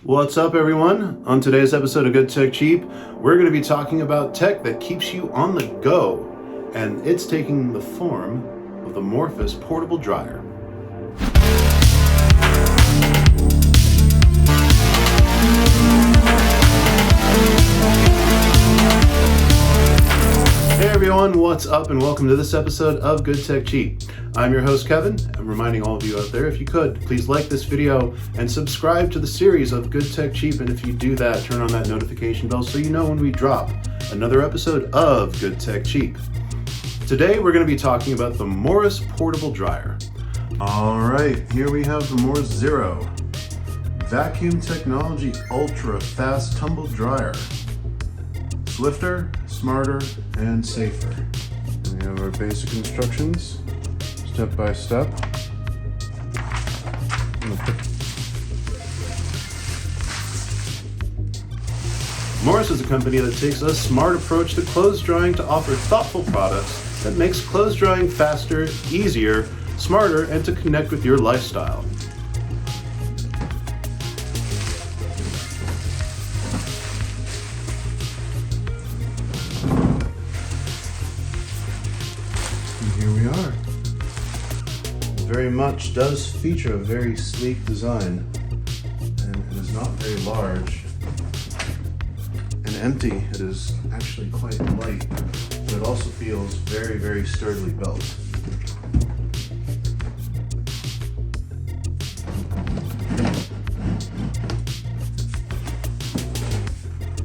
What's up, everyone? On today's episode of Good Tech Cheap, we're going to be talking about tech that keeps you on the go, and it's taking the form of the Morus portable dryer. Hey everyone, what's up, and welcome to this episode of Good Tech Cheap. I'm your host, Kevin. I'm reminding all of you out there, if you could, please like this video and subscribe to the series of Good Tech Cheap. And if you do that, turn on that notification bell so you know when we drop another episode of Good Tech Cheap. Today, we're going to be talking about the Morus portable dryer. All right, here we have the Morus Zero Vacuum Technology Ultra Fast Tumble Dryer. Swifter, smarter, and safer. We have our basic instructions, step by step. Morus is a company that takes a smart approach to clothes drying to offer thoughtful products that makes clothes drying faster, easier, smarter, and to connect with your lifestyle. Here we are. Very much does feature a very sleek design, and it is not very large and empty. It is actually quite light, but it also feels very, very sturdily built.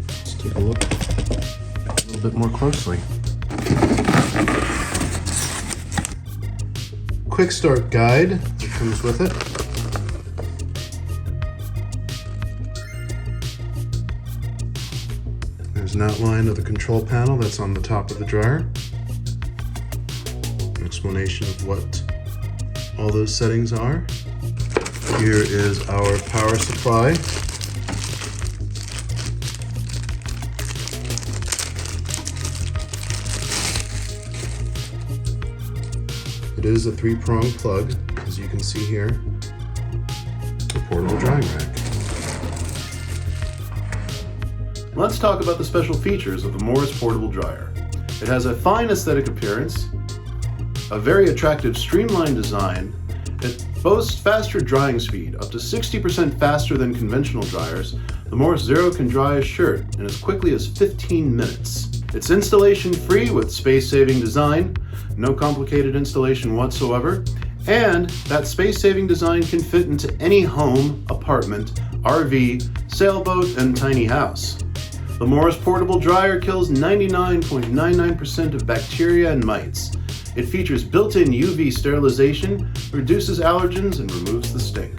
Let's take a look a little bit more closely. Quick start guide that comes with it. There's an outline of the control panel that's on the top of the dryer. An explanation of what all those settings are. Here is our power supply. It is a 3-prong plug, as you can see here, a portable drying rack. Let's talk about the special features of the Morus portable dryer. It has a fine aesthetic appearance, a very attractive streamlined design. It boasts faster drying speed, up to 60% faster than conventional dryers. The Morus Zero can dry a shirt in as quickly as 15 minutes. It's installation free with space-saving design, no complicated installation whatsoever, and that space-saving design can fit into any home, apartment, RV, sailboat, and tiny house. The Morus portable dryer kills 99.99% of bacteria and mites. It features built-in UV sterilization, reduces allergens, and removes the stink.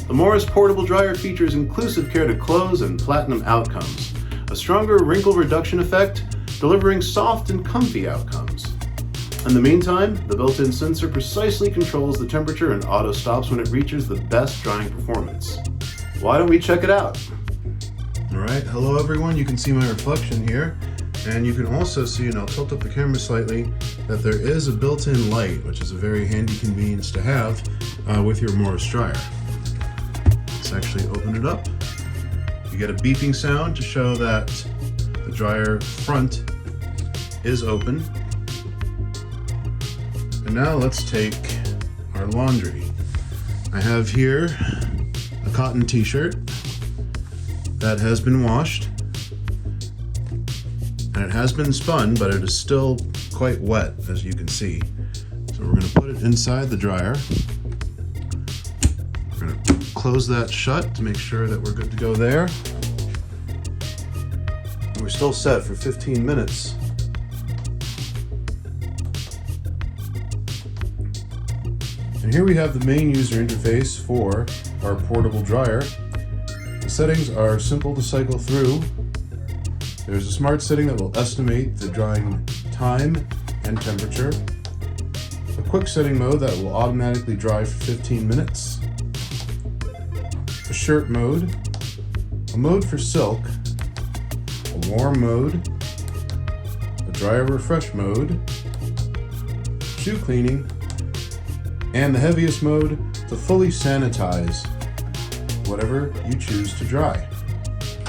The Morus portable dryer features inclusive care to clothes and platinum outcomes, a stronger wrinkle reduction effect, delivering soft and comfy outcomes. In the meantime, the built-in sensor precisely controls the temperature and auto-stops when it reaches the best drying performance. Why don't we check it out? Alright, hello everyone, you can see my reflection here, and you can also see, and I'll tilt up the camera slightly, that there is a built-in light, which is a very handy convenience to have with your Morus dryer. Let's actually open it up. You get a beeping sound to show that the dryer front is open. And now let's take our laundry. I have here a cotton t-shirt that has been washed, and it has been spun, but it is still quite wet, as you can see. So we're going to put it inside the dryer. We're going to close that shut to make sure that we're good to go there. And we're still set for 15 minutes. And here we have the main user interface for our portable dryer. The settings are simple to cycle through. There's a smart setting that will estimate the drying time and temperature. A quick setting mode that will automatically dry for 15 minutes. A shirt mode. A mode for silk. A warm mode. A dryer refresh mode. Shoe cleaning. And the heaviest mode to fully sanitize whatever you choose to dry.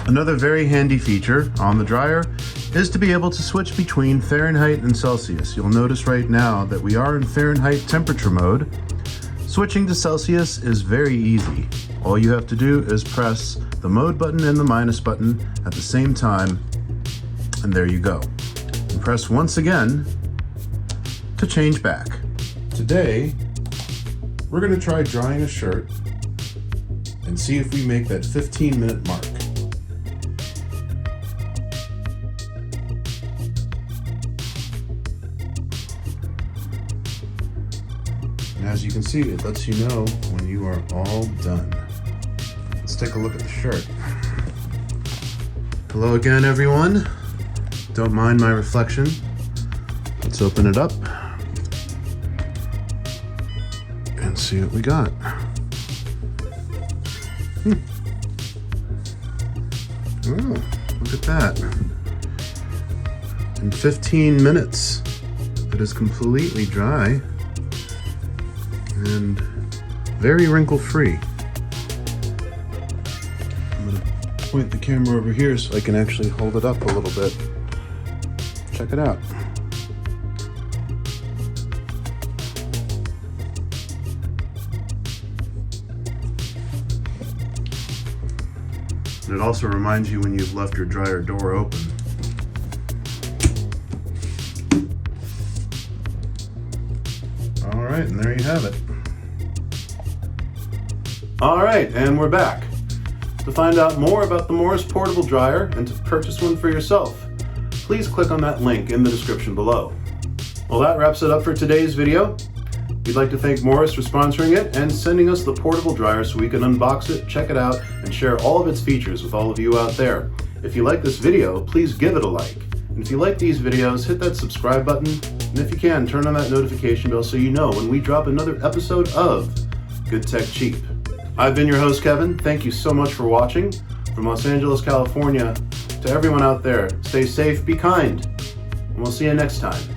Another very handy feature on the dryer is to be able to switch between Fahrenheit and Celsius. You'll notice right now that we are in Fahrenheit temperature mode. Switching to Celsius is very easy. All you have to do is press the mode button and the minus button at the same time, and there you go. And press once again to change back. Today, we're going to try drying a shirt and see if we make that 15-minute mark. And as you can see, it lets you know when you are all done. Let's take a look at the shirt. Hello again, everyone. Don't mind my reflection. Let's open it up and see what we got. Oh, look at that. In 15 minutes, it is completely dry and very wrinkle-free. I'm going to point the camera over here so I can actually hold it up a little bit. Check it out. And it also reminds you when you've left your dryer door open. All right, and there you have it. All right, and we're back. To find out more about the Morus portable dryer and to purchase one for yourself, please click on that link in the description below. Well, that wraps it up for today's video. We'd like to thank Morus for sponsoring it and sending us the portable dryer so we can unbox it, check it out, and share all of its features with all of you out there. If you like this video, please give it a like. And if you like these videos, hit that subscribe button, and if you can, turn on that notification bell so you know when we drop another episode of Good Tech Cheap. I've been your host, Kevin. Thank you so much for watching. From Los Angeles, California, to everyone out there, stay safe, be kind, and we'll see you next time.